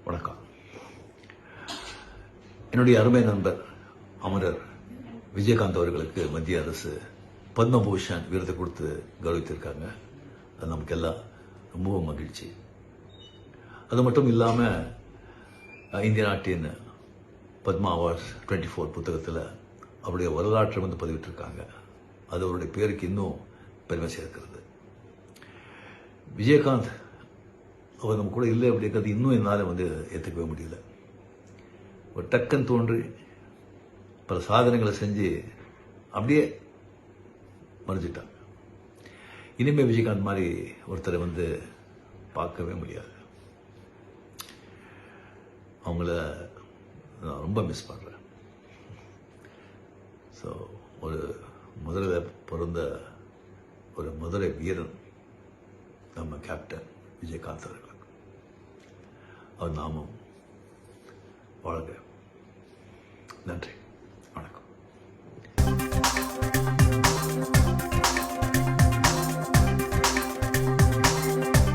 வணக்கம். என்னுடைய அருமை நண்பர் அமரர் விஜயகாந்த் அவர்களுக்கு மத்திய அரசு பத்மபூஷன் விருது கொடுத்து கௌரவித்திருக்காங்க. அது நமக்கு எல்லாம் ரொம்பவும் மகிழ்ச்சி. அது மட்டும் இல்லாமல் இந்திய நாட்டின் பத்மா அவார்ட்ஸ் 24 புத்தகத்தில் அவருடைய வரலாற்றை பதிவிட்டிருக்காங்க. அது அவருடைய பேருக்கு இன்னும் பெருமை சேர்க்கிறது. விஜயகாந்த் அவர் நம்ம கூட இல்லை அப்படிங்கிறது இன்னும் என்னால் ஏற்றுக்கவே முடியல. ஒரு டக்குன்னு தோன்றி பல சாதனைகளை செஞ்சு அப்படியே மறைஞ்சிட்டாங்க. இனிமேல் விஜயகாந்த் மாதிரி ஒருத்தரை பார்க்கவே முடியாது. அவங்கள நான் ரொம்ப மிஸ் பண்ணுறேன். ஸோ ஒரு முதலில் பிறந்த ஒரு மதுரை வீரன் நம்ம கேப்டன் விஜயகாந்த் அவர்கள். அவர் நாமும் வாழ்க. நன்றி.